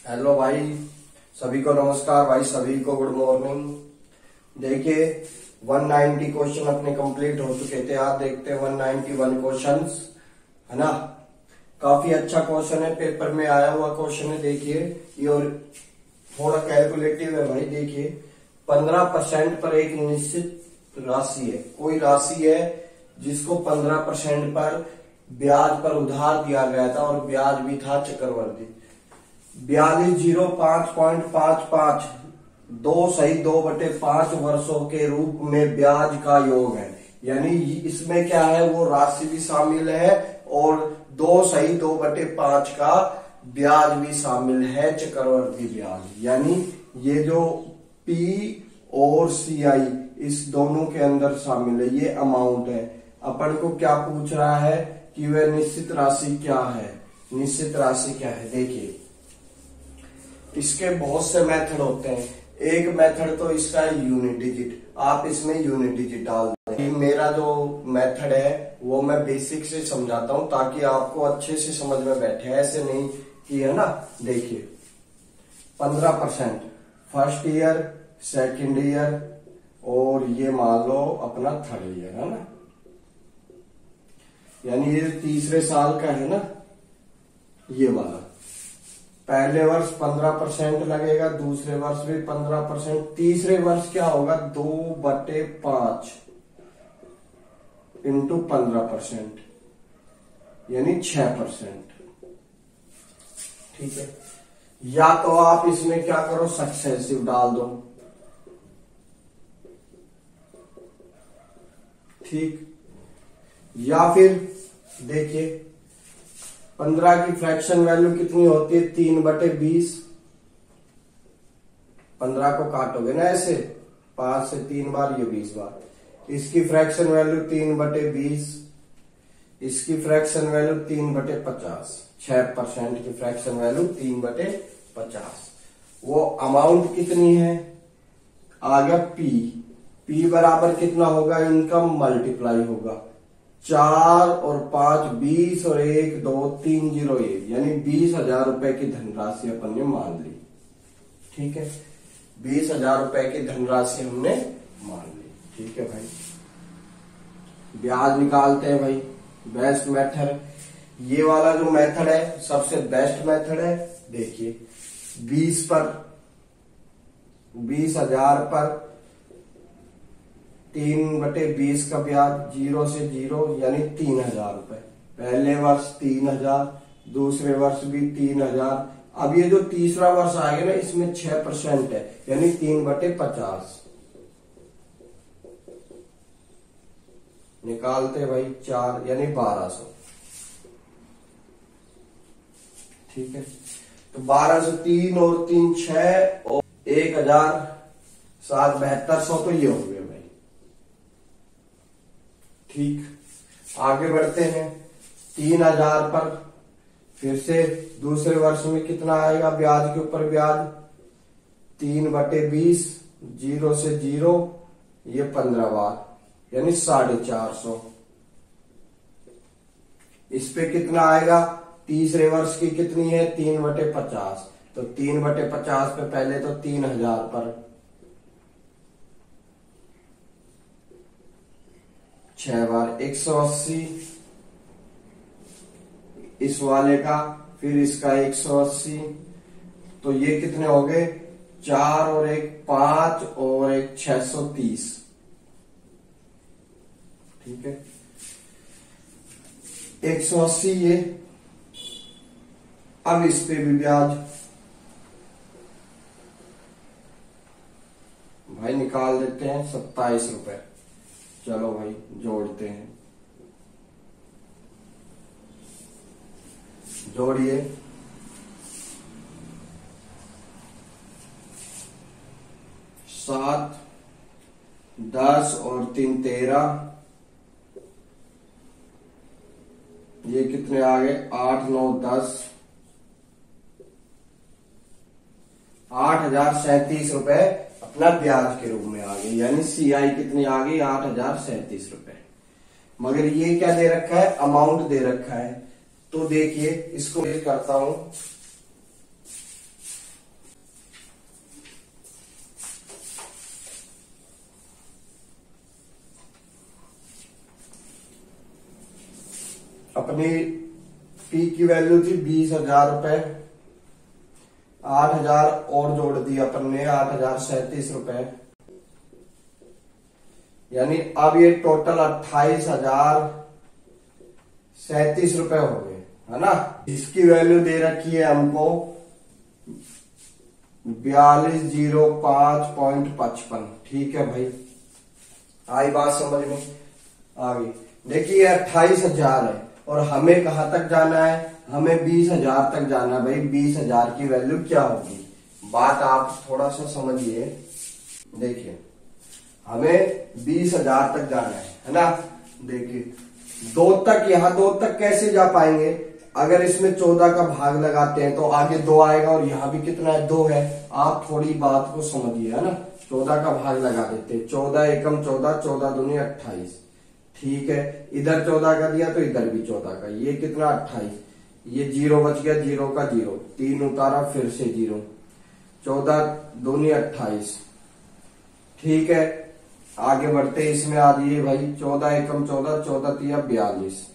Hello भाई, सभी को नमस्कार भाई, सभी को गुड मॉर्निंग। देखिए 190 क्वेश्चन अपने कंप्लीट हो चुके थे। आज देखते हैं 191 क्वेश्चंस, है ना। काफी अच्छा क्वेश्चन है, पेपर में आया हुआ क्वेश्चन है। देखिए ये और थोड़ा कैलकुलेटिव है भाई। देखिए 15% पर एक निश्चित राशि है, कोई राशि है जिसको 15% पर ब्याज पर उधार दिया गया था और ब्याज भी था चक्रवर्ती। 4205.55 2/2/5 वर्षों के रूप में ब्याज का योग है। यानी इसमें क्या है, वो राशि भी शामिल है और 2/2/5 का ब्याज भी शामिल है, चक्रवर्ती ब्याज। यानी ये जो पी और सीआई इस दोनों के अंदर शामिल है, ये अमाउंट है। अपन को क्या पूछ रहा है कि वह निश्चित राशि क्या है। निश्चित राशि क्या है, देखिए इसके बहुत से मेथड होते हैं। एक मेथड तो इसका यूनिट डिजिट, आप इसमें यूनिट डिजिट डाल दें। मेरा जो मेथड है वो मैं बेसिक से समझाता हूं ताकि आपको अच्छे से समझ में बैठे, ऐसे नहीं कि, है ना। देखिए 15% फर्स्ट ईयर, सेकंड ईयर और ये मान लो अपना थर्ड ईयर, है ना। यानी ये तीसरे साल का है ना, ये वाला। पहले वर्ष 15% लगेगा, दूसरे वर्ष भी 15%, तीसरे वर्ष क्या होगा 2/5 इंटू 15%, यानी 6%। ठीक है, या तो आप इसमें क्या करो, सक्सेसिव डाल दो। ठीक, या फिर देखिए 15 की फ्रैक्शन वैल्यू कितनी होती है, 3/20। 15 को काटोगे ना ऐसे 5 से 3 बार, ये 20 बार। इसकी फ्रैक्शन वैल्यू 3/20, इसकी फ्रैक्शन वैल्यू 3/50। 6% की फ्रैक्शन वैल्यू 3/50। वो अमाउंट कितनी है, आ गया पी। पी बराबर कितना होगा, इनका मल्टीप्लाई होगा 4 और 5 20 और 1 2 3 0 1, यानी 20,000 रुपए की धनराशि अपन ने मान ली। ठीक है, 20,000 रुपए की धनराशि हमने मान ली। ठीक है भाई, ब्याज निकालते हैं भाई। बेस्ट मेथड ये वाला जो मेथड है, सबसे बेस्ट मेथड है। देखिए 20,000 पर 3/20 का ब्याज, 0 से 0 यानी 3,000 रुपए। पहले वर्ष 3,000, दूसरे वर्ष भी 3,000। अब ये जो तीसरा वर्ष आएगा ना, इसमें 6% है, यानी 3/50 निकालते भाई। 4 यानी 1,200। ठीक है, तो 1,200, 3 और 3 6 और 1,007 7200 तो ये हो गया भाई। ठीक, आगे बढ़ते हैं। 3,000 पर फिर से दूसरे वर्ष में कितना आएगा, ब्याज के ऊपर ब्याज 3/20, 0 से 0, ये 15 बार, यानी 450। इस पे कितना आएगा, तीसरे वर्ष की कितनी है 3/50, तो 3/50 पे पहले तो 3,000 पर 6 बार 180, इस वाले का, फिर इसका 180, तो ये कितने हो गए, 4 और 1 5 और 1 630। ठीक है, 180 ये। अब इस पे भी ब्याज भाई निकाल देते हैं 27 रुपए। चलो भाई जोड़ते हैं, जोड़िए। 7 10 और 3 13, ये कितने आ गए, 8 9 10, 8,037 रुपए अपना ब्याज के रूप में आ गई। यानी सीआई कितनी आ गई, 8,037 रुपए। मगर ये क्या दे रखा है, अमाउंट दे रखा है। तो देखिए इसको मैं करता हूं अपनी पी की वैल्यू थी 20,000 रुपए, 8,000 और जोड़ दिया अपन ने, 8,037 रुपए, यानी अब ये टोटल 28,037 रुपए हो गए, है ना। इसकी वैल्यू दे रखी है हमको 4205.55। ठीक है भाई, आई बात समझ में आ गई। देखिए 28,000 है और हमें कहां तक जाना है, हमें 20,000 तक जाना है भाई। 20,000 की वैल्यू क्या होगी, बात आप थोड़ा सा समझिए। देखिए हमें 20,000 तक जाना है ना। देखिए 2 तक, यहां 2 तक कैसे जा पाएंगे, अगर इसमें 14 का भाग लगाते हैं तो आगे 2 आएगा और यहां भी कितना है, 2 है। आप थोड़ी बात को समझिए, है ना। 14 का भाग लगा देते हैं, 14 एकम 14, 14 दूनी 28। ठीक है, इधर 14 का दिया तो इधर भी 14 का, ये कितना 28, ये 0 बच गया, 0 का 0, 3 उतारा फिर से 0, 14 दूनी 28। ठीक है, आगे बढ़ते इसमें आ जाइए भाई, 14 एकम 14, 14 तिया 42,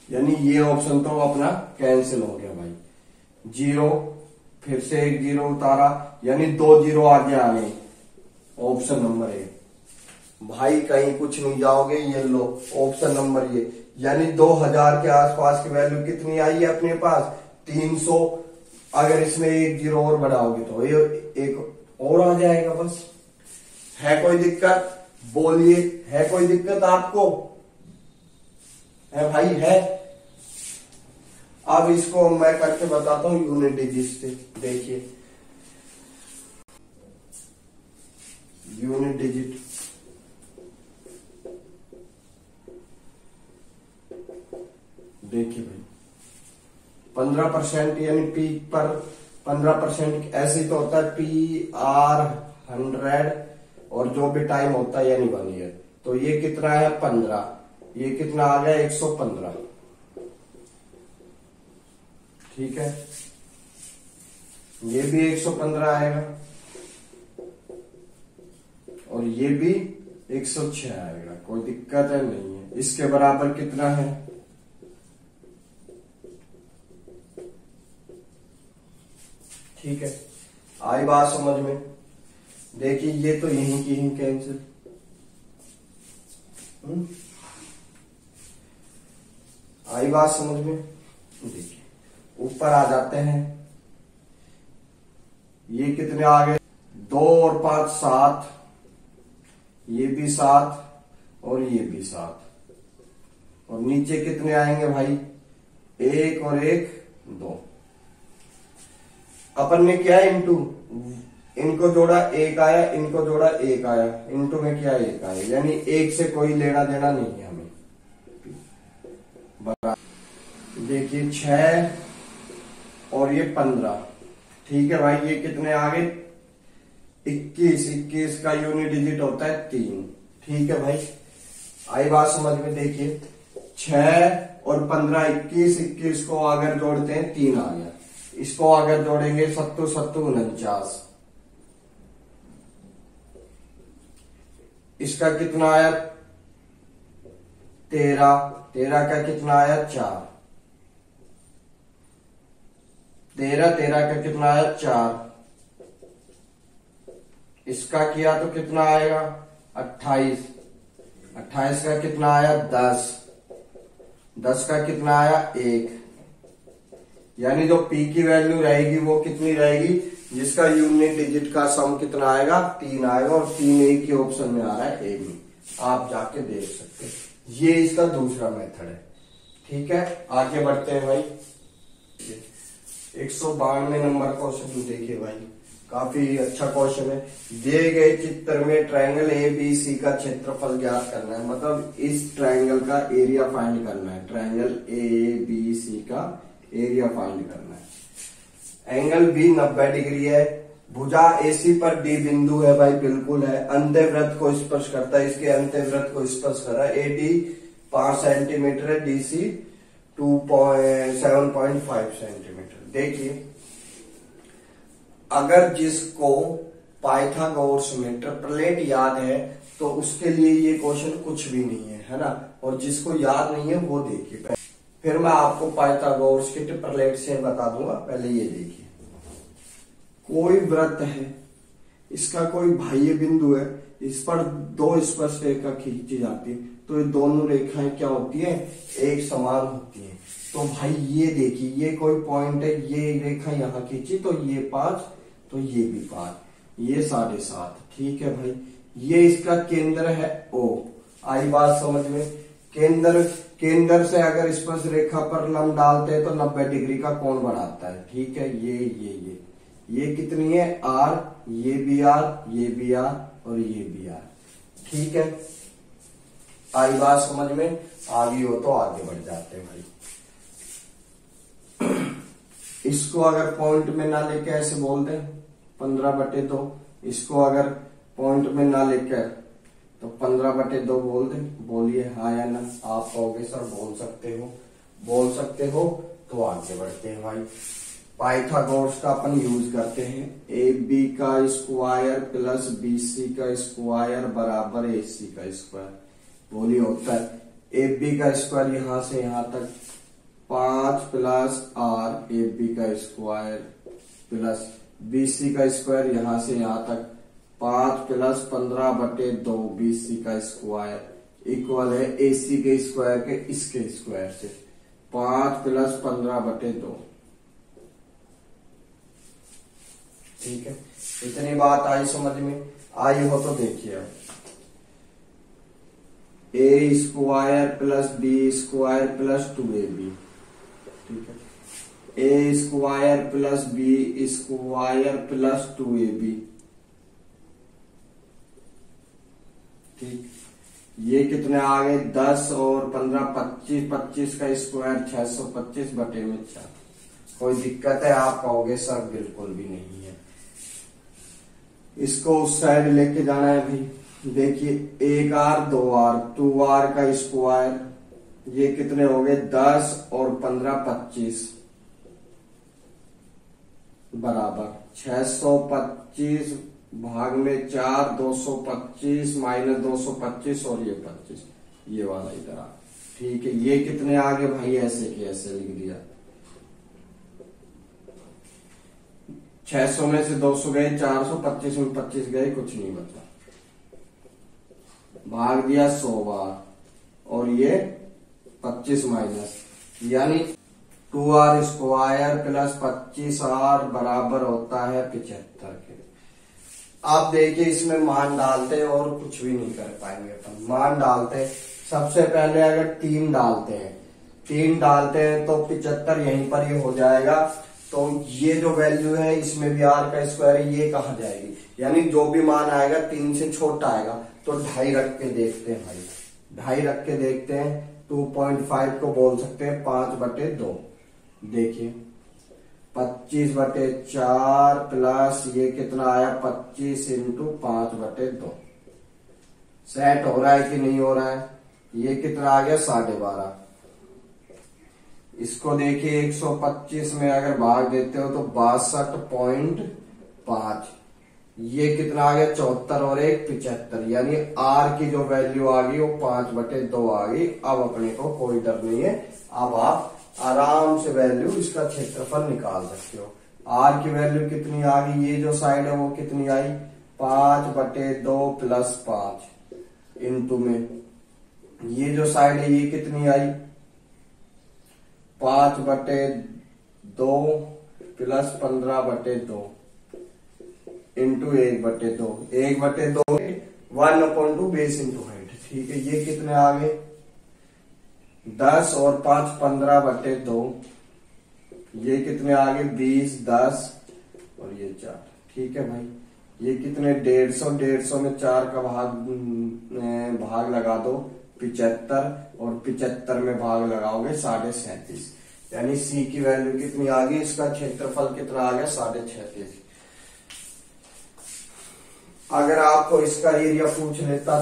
यानी ये ऑप्शन तो अपना कैंसिल हो गया भाई। 0 फिर से एक 0 उतारा, यानी 2 0 आगे आ गए, ऑप्शन नंबर ए। भाई कहीं कुछ नहीं जाओगे, ये लो ऑप्शन नंबर ये, यानी 2000 के आसपास की वैल्यू कितनी आई है अपने पास, 300। अगर इसमें एक 0 और बढ़ाओगे तो ये एक और आ जाएगा बस। है कोई दिक्कत, बोलिए, है कोई दिक्कत आपको, है भाई, है। अब इसको मैं करके बताता हूं यूनिट डिजिट से। देखिए यूनिट डिजिट, देखिए भाई 15% यानी पीक पर 15% ऐसे तो होता है PR100 और जो भी टाइम होता है यानी 1 ईयर। तो ये कितना है 15, ये कितना आ गया 115। ठीक है, ये भी 115 आएगा और ये भी 106 आएगा, कोई दिक्कत है नहीं है। इसके बराबर कितना है, ठीक है, आई बात समझ में। देखिए ये तो यहीं की ही कैंसिल, आई बात समझ में। देखिए ऊपर आ जाते हैं, ये कितने आ गए, 2 और 5 7, ये भी 7 और ये भी 7, और नीचे कितने आएंगे भाई, 1 और 1 2। अपन ने क्या इंटू, इनको जोड़ा 1 आया, इनको जोड़ा 1 आया, इंटू में क्या 1 आया, यानी 1 से कोई लेना देना नहीं है हमें। देखिए 6 और ये 15। ठीक है भाई, ये कितने आ गए 21। 21 का यूनिट डिजिट होता है 3। ठीक है भाई, आई बात समझ में। देखिए 6 और 15 21, 21 को अगर जोड़ते हैं 3 आ गया, इसको अगर जोड़ेंगे 7 7 49, इसका कितना आया 13, 13 का कितना आया 4, 13 13 का कितना आया 4, इसका किया तो कितना आएगा 28, 28 का कितना आया 10, 10 का कितना आया 1, यानी जो पी की वैल्यू रहेगी वो कितनी रहेगी, जिसका यूनिट डिजिट का सम कितना आएगा 3 आएगा, और 3 एक ही ऑप्शन में आ रहा है, ए में। आप जाके देख सकते हैं, ये इसका दूसरा मेथड है। ठीक है, आगे बढ़ते हैं भाई। 192 नंबर क्वेश्चन देखिए भाई, काफी अच्छा क्वेश्चन है। दिए गए चित्र में ट्रायंगल ABC का क्षेत्रफल ज्ञात करना है, मतलब इस ट्रायंगल का एरिया फाइंड करना है। ट्रायंगल ABC का एरिया फाइंड करना है। एंगल B 90 डिग्री है, भुजा AC पर D बिंदु है भाई, बिल्कुल है। अंत्यवृत्त को स्पर्श करता है, इसके अंत्यवृत्त को स्पर्श कर रहा है। AD 5 सेंटीमीटर है, DC 7.5 सेंटीमीटर। देखिए अगर जिसको पाइथागोरस में ट्रिपलेट याद है तो उसके लिए ये क्वेश्चन कुछ भी नहीं है, है ना। और जिसको याद नहीं है वो देखिए। फिर मैं आपको पाइथागोरस के ट्रिपलेट से बता दूंगा, पहले ये देखिए। कोई वृत्त है, इसका कोई बाह्य बिंदु है, इस पर दो स्पर्श रेखा खींची जाती है, तो ये दोनों रेखाएं क्या होती है, एक समान होती है। तो भाई ये देखिए, ये कोई पॉइंट है, ये रेखा यहाँ खींची तो ये 5, तो ये भी 5, ये 7.5। ठीक है भाई, ये इसका केंद्र है O। आई बात समझ में? केंद्र से अगर स्पर्श रेखा पर लंब डालते हैं तो 90 डिग्री का कोण बनाता है। ठीक है, ये कितनी है, R, ये भी R, ये भी R और ये भी R। ठीक है, आई बात समझ में? आगे हो तो आगे बढ़ जाते हैं भाई। इसको अगर पॉइंट में ना लेके ऐसे बोल दें 15/2, इसको अगर पॉइंट में ना लेकर तो 15/2 बोल दें। बोलिए हाँ या ना? आप कहोगे सर बोल सकते हो, तो आगे बढ़ते हैं भाई। पाइथागोरस का अपन यूज करते हैं। AB का स्क्वायर प्लस BC का स्क्वायर बराबर AC का स्क्वायर। बोलिए होता है AB का स्क्वायर यहां से यहां तक 5 प्लस R AB का स्क्वायर प्लस BC का स्क्वायर यहां से यहां तक 5 प्लस 15/2 BC का स्क्वायर इक्वल है AC के स्क्वायर के इसके स्क्वायर से 5 प्लस 15/2। ठीक है, इतनी बात आई समझ में? आई हो तो देखिए अब A square plus B square plus 2AB। ठीक है, A square plus B square plus 2AB। ठीक, ये कितने आ गए, 10 और 15 25, 25 का स्क्वायर 625/4। कोई दिक्कत है? आप कहोगे सर बिल्कुल भी नहीं है। इसको उस साइड लेके जाना है भाई। देखिए 1R 2R 2R का स्क्वायर, ये कितने हो गए, 10 और 15 25 बराबर 625 भाग में 4 225 माइनस 225 और ये 25, ये वाला इधर आ। ठीक है, ये कितने आ गए भाई, ऐसे के ऐसे लिख दिया। 600 में से 200 गए, 425 में 25 गए, कुछ नहीं बचा, भाग दिया 100 बार और ये 25 माइनस, यानी 2R स्क्वायर प्लस 25R बराबर होता है 75 के। आप देखिए इसमें मान डालते हैं और कुछ भी नहीं कर पाएंगे अपन। मान डालते हैं, सबसे पहले अगर 3 डालते हैं तो 75 यहीं पर ये हो जाएगा। तो ये जो वैल्यू है इसमें भी R का स्क्वायर है, ये कहाँ जाएगी, यानी जो भी मान आएगा 3 से छोटा आएगा। तो 2.5 रख के देखते हैं भाई, 2.5 रख के देखते हैं। 2.5 को बोल सकते हैं 5/2। देखिए 25/4 प्लस ये कितना आया 25 इंटू 5/2। सेट हो रहा है कि नहीं हो रहा है? ये कितना आ गया 12.5। इसको देखिए 125 में अगर भाग देते हो तो 62.5। ये कितना आ गया 74 और 1 75, यानी R की जो वैल्यू आ गई वो 5/2 आ गई। अब अपने को कोई डर नहीं है, अब आप आराम से वैल्यू इसका क्षेत्रफल निकाल सकते हो। R की वैल्यू कितनी आ गई, ये जो साइड है वो कितनी आई 5/2 प्लस 5 इंटू में ये जो साइड है ये कितनी आई 5/2 plus 15/2 into 1/2। 1/2 1/2 base into height. ठीक है, ये कितने आ गए 10 और 5 15/2। ये कितने आ गए 20 10 और ये 4। ठीक है भाई, ये कितने 150 में 4 का भाग लगा दो 75 और 75 में भाग लगाओगे 37.5, यानी C की वैल्यू कितनी आ गई, इसका क्षेत्रफल कितना आ गया 37.5। अगर आपको इसका एरिया पूछ लेता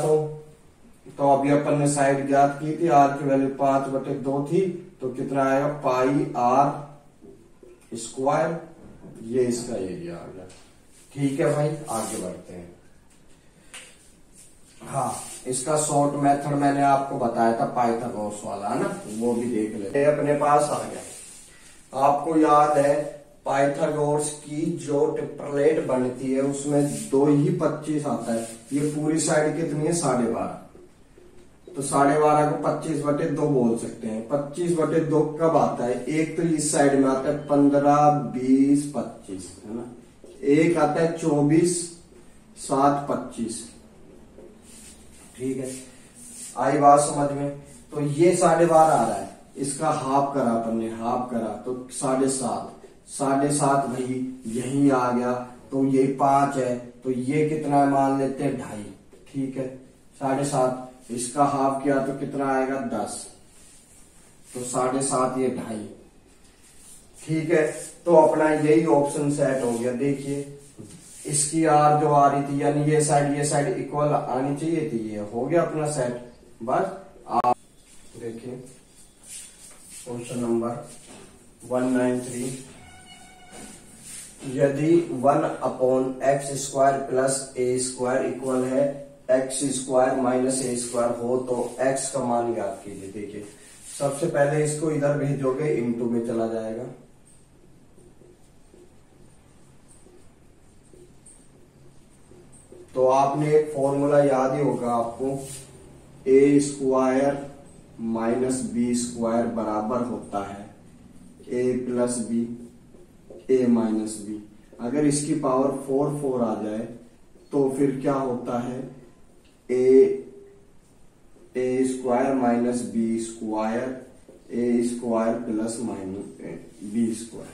तो अभी अपन ने साइड ज्ञात की थी, R की वैल्यू 5/2 थी, तो कितना आएगा पाई R स्क्वायर, ये इसका एरिया आ गया। ठीक है भाई, आगे बढ़ते हैं। हाँ, इसका शॉर्ट मेथड मैंने आपको बताया था पाइथागोरस वाला, है ना, वो भी देख लेते हैं। अपने पास आ गया। आपको याद है पाइथागोरस की जो ट्रिपलेट बनती है उसमें 2 ही 25 आता है। ये पूरी साइड कितनी है? 12.5। तो 12.5 को 25/2 बोल सकते हैं। 25/2 कब आता है? एक तो इस साइड में आता है 15, 20, 25, है ना। एक आता है 24, 7, 25। ठीक है, आई बात समझ में? तो ये 12.5 आ रहा है, इसका हाफ करा अपन ने, हाफ करा तो 7.5। 7.5 भाई यही आ गया, तो ये 5 है, तो ये कितना मान लेते हैं? 2.5। ठीक है, 7.5 इसका हाफ किया तो कितना आएगा? 10। तो 7.5 ये 2.5। ठीक है, तो अपना यही ऑप्शन सेट हो गया। देखिए इसकी आर जो आ रही थी, यानी ये साइड इक्वल आनी चाहिए थी, ये हो गया अपना सेट। बस आप देखिए क्वेश्चन नंबर 193, यदि 1/x² प्लस a² इक्वल है x² माइनस a² हो तो x का मान याद कीजिए। देखिए सबसे पहले इसको इधर भेजोगे, इनटू में चला जाएगा। तो आपने एक फॉर्मूला याद ही होगा आपको, a² माइनस b² बराबर होता है a plus B, a minus B. अगर इसकी पावर 4 आ जाए तो फिर क्या होता है? a² minus b² a² plus minus b²।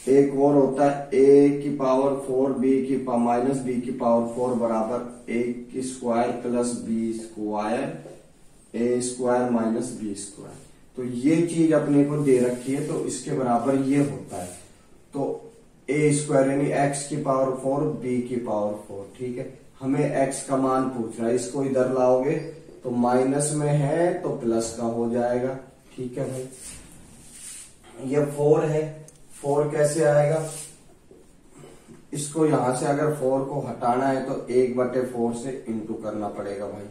एक और होता है a की पावर 4 माइनस b की पावर 4 बराबर a² plus b² a² minus b²। तो ये चीज अपने को दे रखी है, तो इसके बराबर ये होता है। तो a² यानी x की पावर 4 b की पावर 4। ठीक है, हमें x का मान पूछ रहा है, इसको इधर लाओगे तो माइनस में है तो प्लस का हो जाएगा। ठीक है भाई, ये 4 है, 4 कैसे आएगा? इसको यहां से अगर 4 को हटाना है तो 1/4 से इंटू करना पड़ेगा भाई।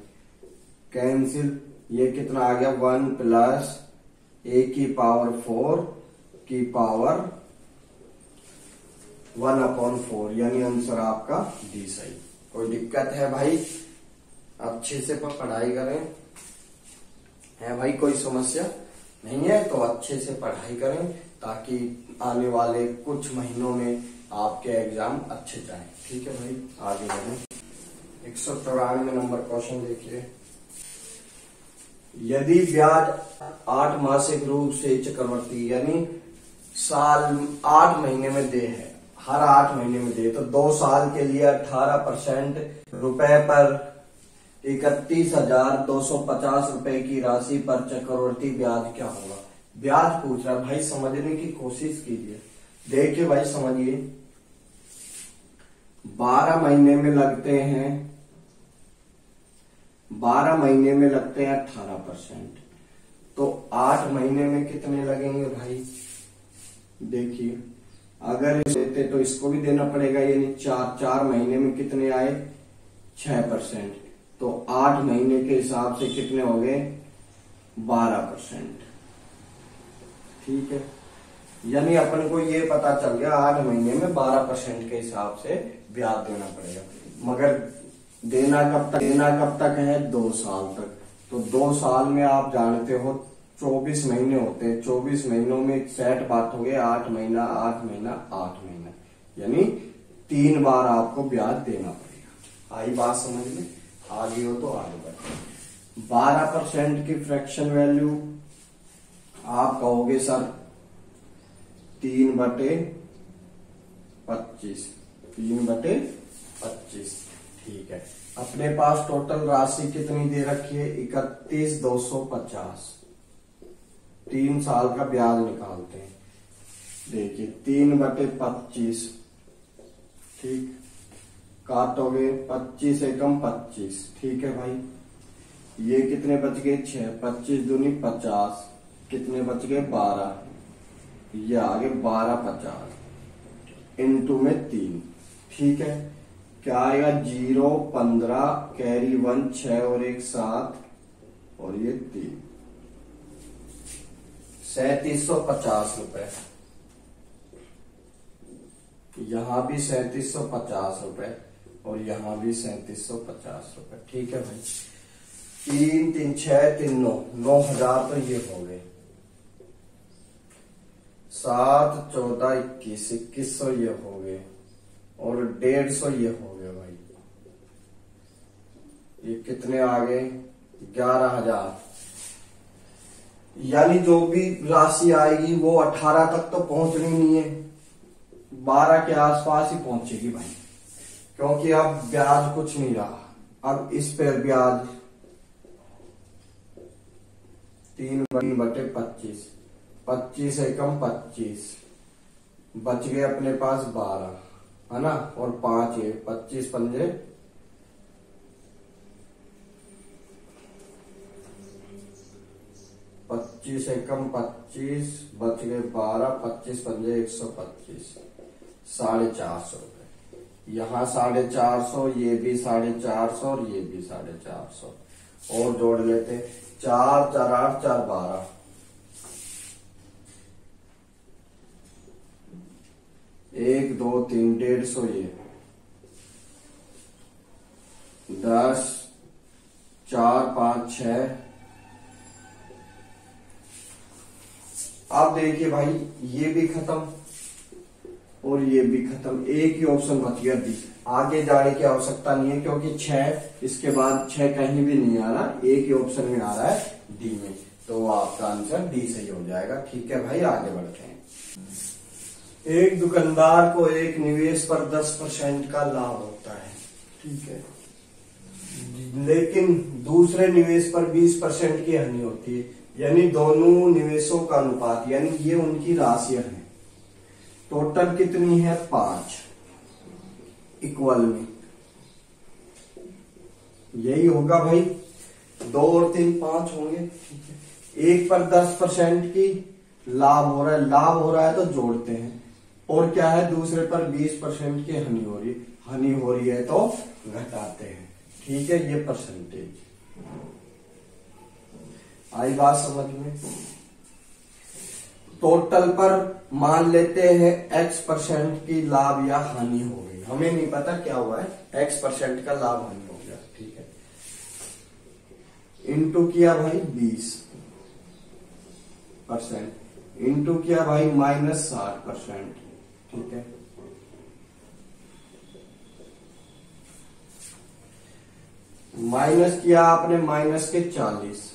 कैंसिल, ये कितना आ गया? 1 प्लस a की पावर 4 की पावर 1/4, यानी आंसर आपका डी सही। कोई दिक्कत है भाई? अच्छे से पढ़ाई करें। है भाई कोई समस्या नहीं है तो अच्छे से पढ़ाई करें, ताकि आने वाले कुछ महीनों में आपके एग्जाम अच्छे जाएं। ठीक है भाई, आगे बढ़ें। 194 नंबर क्वेश्चन देखिए, यदि ब्याज 8 मासिक रूप से चक्रवर्ती यानी साल 8 महीने में दे है, हर 8 महीने में दे, तो 2 साल के लिए 18% रुपए पर 31,250 रुपए की राशि पर चक्रवर्ती ब्याज क्या होगा? ब्याज पूछ रहा भाई, समझने की कोशिश कीजिए। देखिए भाई समझिए, 12 महीने में लगते हैं 18%, तो 8 महीने में कितने लगेंगे भाई? देखिए अगर देते तो इसको भी देना पड़ेगा, यानी 4 महीने में कितने आए? 6%। तो 8 महीने के हिसाब से कितने हो गए? 12%। ठीक है, यानी अपन को ये पता चल गया 8 महीने में 12% के हिसाब से ब्याज देना पड़ेगा। मगर देना कब तक है? 2 साल तक। तो 2 साल में आप जानते हो 24 महीने होते हैं। 24 महीनों में सेट बात हो गया 8 महीना 8 महीना 8 महीना, यानी 3 बार आपको ब्याज देना पड़ेगा। आई बात समझ में? आगे हो तो आगे बढ़े। 12% की फ्रैक्शन वैल्यू आप कहोगे सर 3/25। 3/25। ठीक है, अपने पास टोटल राशि कितनी दे रखी है? 31,250। 3 साल का ब्याज निकालते हैं। देखिए 3/25, ठीक, काटोगे 25 एकम 25। ठीक है भाई, ये कितने बच गए? 6। 25 दूनी 50, कितने बच गए? 12। ये आगे 12/50 इंटू में 3। ठीक है, क्या आएगा 0, 15, कैरी 1, 6 और 1 7 और ये 3, 3750 रुपए। यहां भी 3750 रुपए और यहां भी 3750 रुपए। ठीक है भाई, 3 3 6 3 9, 9000 तो ये हो गए। 7 14 21, 2100 ये हो गए और 150 ये हो गए भाई। ये कितने आ गए 11,000। यानी जो भी राशि आएगी वो 18 तक तो पहुंचनी नहीं है, 12 के आसपास ही पहुंचेगी भाई, क्योंकि अब ब्याज कुछ नहीं रहा। अब इस पर ब्याज 3/25, 25 एकम 25, बच गए अपने पास 12, है ना, और 5 है, 25 पंजे 25 एकम 25, बच गए 12, 25 पंजे 125, 450 रुपए। यहाँ 450, ये भी 450 और ये भी 450 और जोड़ लेते, 4 4 8 4 12, 1 2 3 150, ये 10 4 5 6। अब देखिए भाई, ये भी खत्म और ये भी खत्म, एक ही ऑप्शन बच गया डी। आगे जाने की आवश्यकता नहीं है क्योंकि 6 इसके बाद 6 कहीं भी नहीं आ रहा, एक ही ऑप्शन में आ रहा है डी में, तो आपका आंसर डी सही हो जाएगा। ठीक है भाई, आगे बढ़ते हैं। एक दुकानदार को एक निवेश पर 10% का लाभ होता है, ठीक है, लेकिन दूसरे निवेश पर 20% की हानि होती है। यानी दोनों निवेशों का अनुपात, यानी ये उनकी राशियां हैं, टोटल कितनी है 5 इक्वल में, यही होगा भाई, 2 और 3 5 होंगे। ठीक है, एक पर 10% की लाभ हो रहा है, लाभ हो रहा है तो जोड़ते हैं, और क्या है दूसरे पर 20% की हानि हो रही है, हानि हो रही है तो घटाते हैं। ठीक है, ये परसेंटेज आई बात समझ में। टोटल पर मान लेते हैं x% की लाभ या हानि हो गई, हमें नहीं पता क्या हुआ है, x% का लाभ हानि हो गया। ठीक है, इंटू किया भाई 20%, इंटू किया भाई -60%। ठीक है, माइनस किया आपने माइनस के 40%,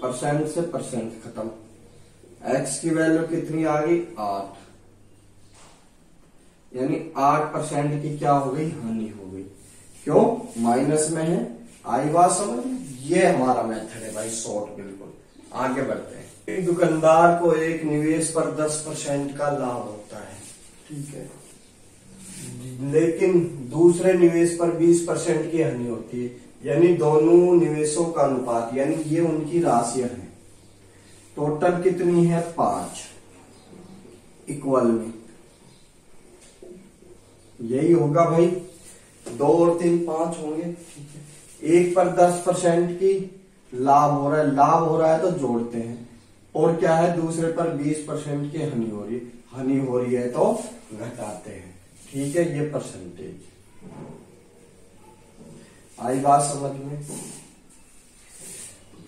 परसेंट से परसेंट खत्म। x की वैल्यू कितनी आ गई 8, यानी 8% की क्या हो गई हानि हो गई, क्यों माइनस में है। आई बात समझ, ये हमारा मेथड है भाई, शॉर्ट बिल्कुल। आगे बढ़ते हैं। एक दुकानदार को एक निवेश पर 10% का लाभ होता है, ठीक है, लेकिन दूसरे निवेश पर 20% की हानि होती है। यानी दोनों निवेशों का अनुपात, यानी ये उनकी राशियां हैं, टोटल कितनी है 5 इक्वल में, यही होगा भाई, 2 और 3 5 होंगे। ठीक है, एक पर 10% की लाभ हो रहा है, लाभ हो रहा है तो जोड़ते हैं, और क्या है दूसरे पर 20% की हानि हो रही है, हानि हो रही है तो घटाते हैं। ठीक है, ये परसेंटेज आई बात समझ में।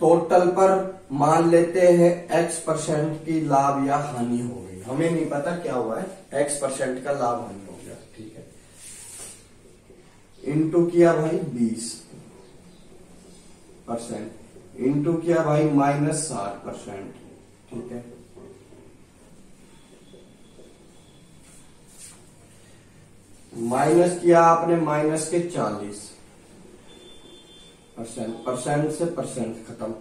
टोटल पर मान लेते हैं x% की लाभ या हानि हो गई, हमें नहीं पता क्या हुआ है, x% का लाभ हानि हो गया। ठीक है, इंटू किया भाई 20%, इंटू किया भाई -60%। ठीक है, माइनस किया आपने माइनस के 40%, परसेंट से परसेंट खत्म।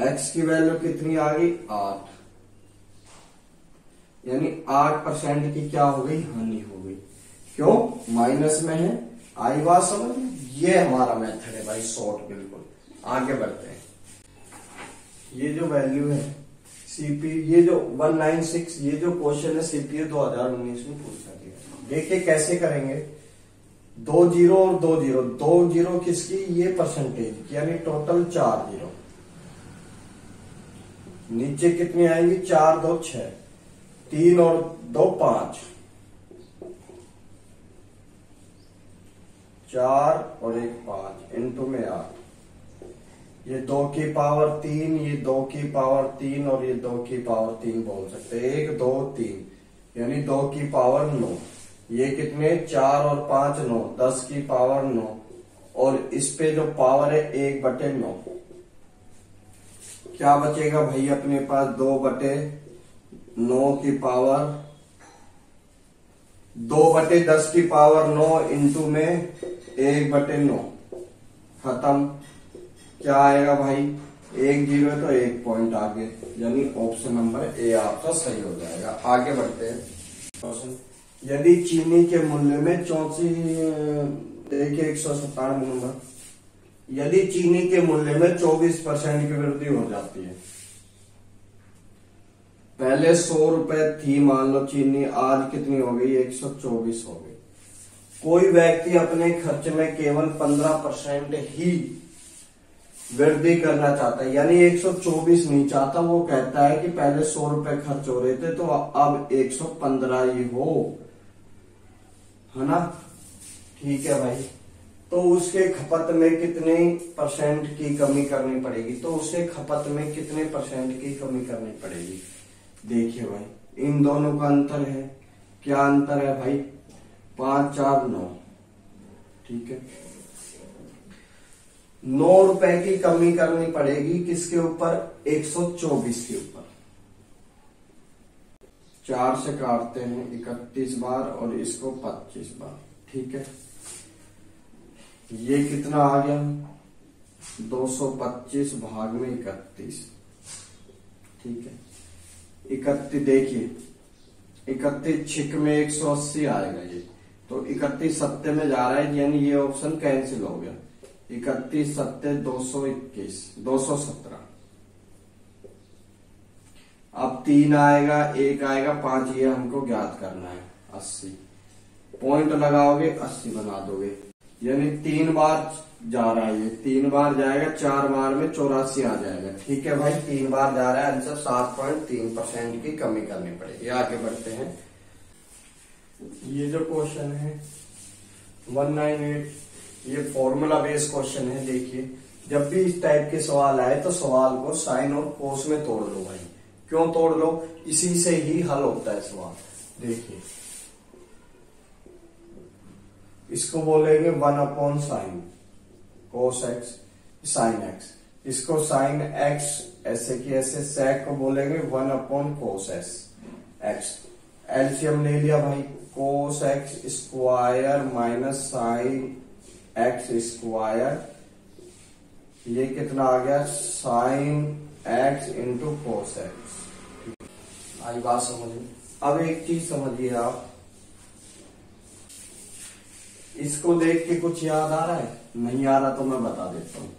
x की वैल्यू कितनी आ गई 8, यानी 8% की क्या हो गई हानि हो गई, क्यों माइनस में है। आई बात समझ, ये हमारा मेथड है भाई, शॉर्ट बिल्कुल। आगे बढ़ते हैं। ये जो वैल्यू है सीपी ये जो 196 ये जो क्वेश्चन है सीपीयू 2019 में पूछा गया। देखिए कैसे करेंगे, 2 जीरो और 2 जीरो, 2 जीरो किसकी, ये परसेंटेज यानी टोटल 4 जीरो, नीचे कितनी आएंगी 4 2 6, 3 और 2 5, 4 और 1 5 इंटू में 8, ये 2 की पावर 3, ये 2 की पावर 3 और ये 2 की पावर 3 बोल सकते हैं, 1 2 3 यानी 2 की पावर 9, ये कितने 4 और 5 9, 10 की पावर 9 और इस पे जो पावर है 1/9, क्या बचेगा भाई अपने पास 2/9 की पावर 2/10 की पावर 9 इंटू में 1/9, खत्म। क्या आएगा भाई 1 जीरो तो 1 पॉइंट आगे, यानी ऑप्शन नंबर ए आपका सही हो जाएगा। आगे बढ़ते हैं। यदि चीनी के मूल्य में 84 देखिए 197 नंबर, यदि चीनी के मूल्य में 24% की वृद्धि हो जाती है, पहले 100 रुपए थी मान लो चीनी, आज कितनी हो गई 124 हो गई। कोई व्यक्ति अपने खर्च में केवल 15% ही वृद्धि करना चाहता है, यानी 124 नहीं चाहता, वो कहता है कि पहले 100 रुपए खर्च हो रहे थे तो अब 115 ही हो, है ना, ठीक है भाई। तो उसके खपत में कितने % की कमी करनी पड़ेगी, तो उसे खपत में कितने % की कमी करनी पड़ेगी। देखिए भाई इन दोनों का अंतर है, क्या अंतर है भाई 5 4 9, ठीक है। 9 रुपए की कमी करनी पड़ेगी किसके ऊपर 124 के ऊपर, 4 से काटते हैं 31 बार और इसको 25 बार, ठीक है। ये कितना आ गया 225 भाग में 31, ठीक है। 31 देखिए 31 छिक में 180 आएगा ये, तो 31 सत्ते में जा रहा है यानी ये ऑप्शन कैंसिल हो गया। 31 सत्ते 221 217, अब 3 आएगा 1 आएगा 5, ये हमको ज्ञात करना है 80, पॉइंट लगाओगे 80 बना दोगे, यानी 3 बार जा रहा है, ये 3 बार जाएगा, 4 बार में 84 आ जाएगा, ठीक है भाई। 3 बार जा रहा है, आंसर 7.3% की कमी करनी पड़ेगी। आगे बढ़ते हैं। ये जो क्वेश्चन है 198, ये फॉर्मूला बेस्ड क्वेश्चन है। देखिए जब भी इस टाइप के सवाल आए तो सवाल को साइन और कोस में तोड़ लो भाई। क्यों तोड़ लो, इसी से ही हल होता है सवाल। देखिए इसको बोलेंगे 1/sin cos x sin x, इसको sin x ऐसे की ऐसे, sec को बोलेंगे 1/cos x। एलसीएम ले लिया भाई, cos x square minus sin x square, ये कितना आ गया sin x into cos x। आई बात समझ में। अब एक चीज समझिए आप, इसको देख के कुछ याद आ रहा है, नहीं आ रहा तो मैं बता देता हूं।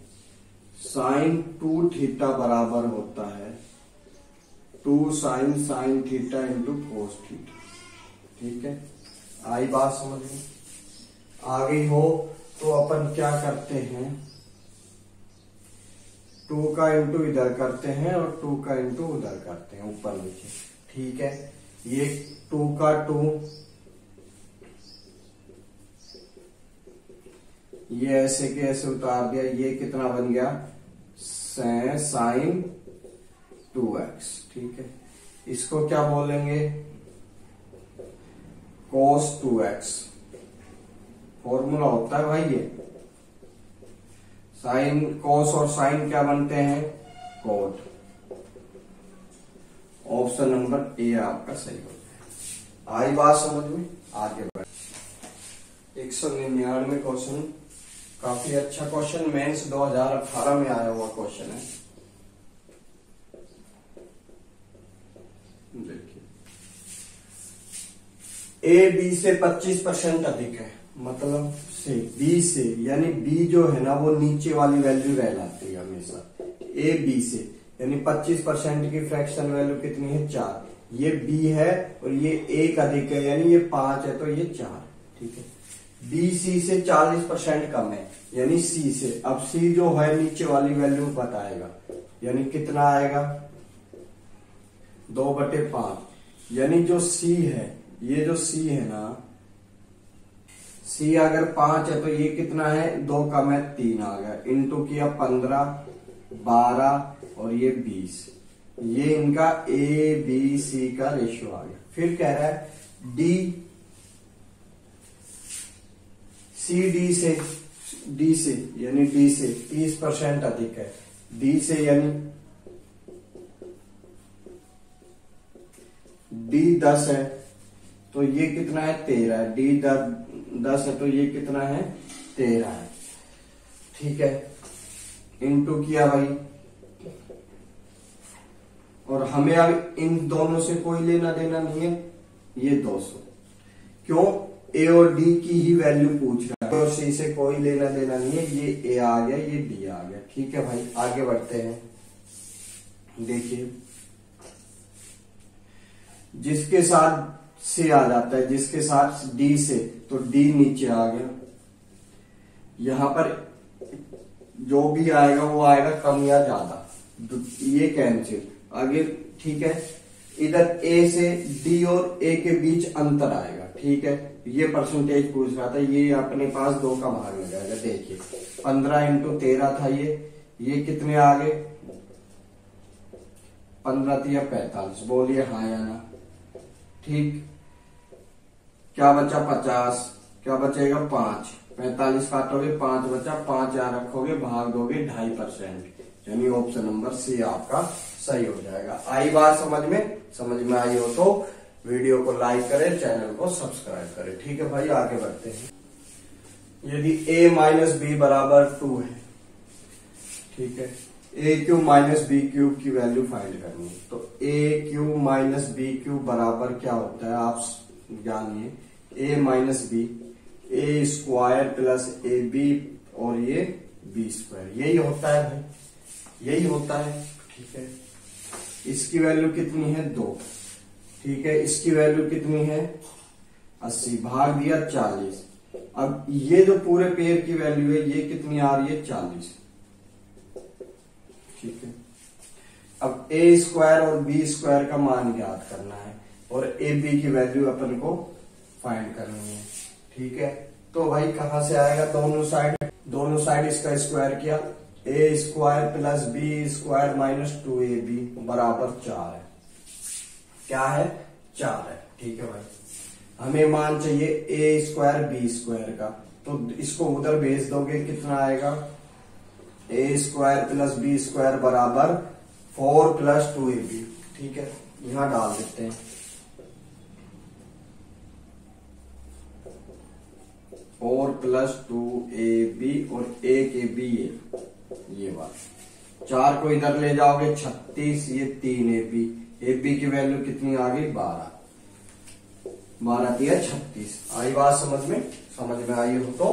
sin 2 थीटा बराबर होता है 2 sin theta into cos theta, ठीक है। आई बात समझ में आ गई हो तो अपन क्या करते हैं, 2 का इंटू इधर करते हैं और 2 का इंटू उधर करते हैं, ऊपर नीचे, ठीक है। ये 2 का 2, ये ऐसे के ऐसे उतार दिया, ये कितना बन गया sin 2x, ठीक है। इसको क्या बोलेंगे cos 2x, फॉर्मूला होता है भाई ये, साइन cos और साइन क्या बनते हैं cot। ऑप्शन नंबर ए आपका सही होता है। आई बात समझ में। आगे बढ़ 199 क्वेश्चन, काफी अच्छा क्वेश्चन, मेंस 2018 में आया हुआ क्वेश्चन है। देखिए ए बी से 25% अधिक है, मतलब से बी से, यानी बी जो है ना वो नीचे वाली वैल्यू कहलाती है हमेशा, ए बी से, यानी 25% की फ्रैक्शन वैल्यू कितनी है 4। ये b है और ये 1 अधिक है यानी ये 5 है तो ये 4। ठीक है, b c से 40% कम है यानी c से। अब c जो है नीचे वाली वैल्यू बताएगा यानी कितना आएगा 2/5। यानी जो c है, ये जो c है ना, c अगर 5 है तो ये कितना है 2 कम है 3 आ गया, इंटू किया 15, 12 और ये 20। ये इनका ए बी सी का रेशियो आ गया। फिर कह रहा है डी सी डी से यानी डी से 30% अधिक है, डी से यानी डी 10 है तो ये कितना है 13 है, डी 10 है तो ये कितना है 13 है। ठीक है, इंटू किया भाई, और हमें अब इन दोनों से कोई लेना देना नहीं है, ये 200। क्यों, ए और डी की ही वैल्यू पूछ रहा है और सी से कोई लेना देना नहीं है, ये ए आ गया ये डी आ गया। ठीक है भाई, आगे बढ़ते हैं। देखिए जिसके साथ से आ जाता है, जिसके साथ डी से, तो डी नीचे आ गया। यहां पर जो भी आएगा वो आएगा कम या ज्यादा, ये कैंसिल आगे। ठीक है, इधर ए से डी और ए के बीच अंतर आएगा। ठीक है, ये परसेंटेज पूछ रहा था, ये अपने पास 2 का भाग लग जाएगा। देखिए 15 × 13 था ये कितने आ गए 15 या 45, बोलिए हाँ या ना। ठीक, क्या बचा 50, क्या बचेगा 5, 45 काटोगे 5 बचा, 5 यहाँ रखोगे, भाग दोगे 2.5%, यानी ऑप्शन नंबर सी आपका सही हो जाएगा। आई बात समझ में आई हो तो वीडियो को लाइक करें, चैनल को सब्सक्राइब करें। ठीक है भाई, आगे बढ़ते हैं। यदि a माइनस बी बराबर 2 है, ठीक है, A cube minus B cube की वैल्यू फाइंड करनी है, तो A cube minus B cube बराबर क्या होता है आप जानिए, a minus B, A square plus A B और ये बी स्क्वायर, यही होता है भाई, यही होता है। ठीक है, इसकी वैल्यू कितनी है 2। ठीक है, इसकी वैल्यू कितनी है 80, भाग दिया 40। अब ये जो पूरे पेयर की वैल्यू है ये कितनी आ रही है 40। ठीक है, अब ए स्क्वायर और बी स्क्वायर का मान ज्ञात करना है और ए बी की वैल्यू अपन को फाइंड करनी है। ठीक है, तो भाई कहां से आएगा, दोनों साइड इसका स्क्वायर किया, A square plus B square minus 2ab बराबर 4 है। क्या है 4 है। ठीक है भाई, हमें मान चाहिए ए स्क्वायर बी स्क्वायर का, तो इसको उधर भेज दोगे कितना आएगा, ए स्क्वायर प्लस बी स्क्वायर बराबर 4 + 2ab। ठीक है, यहां डाल देते हैं 4 + 2ab और एक ए बी ये बात, 4 को इधर ले जाओगे 36, ये 3ab, ab की वैल्यू कितनी आ गई 12 दिया 36। आई बात समझ में आई हो तो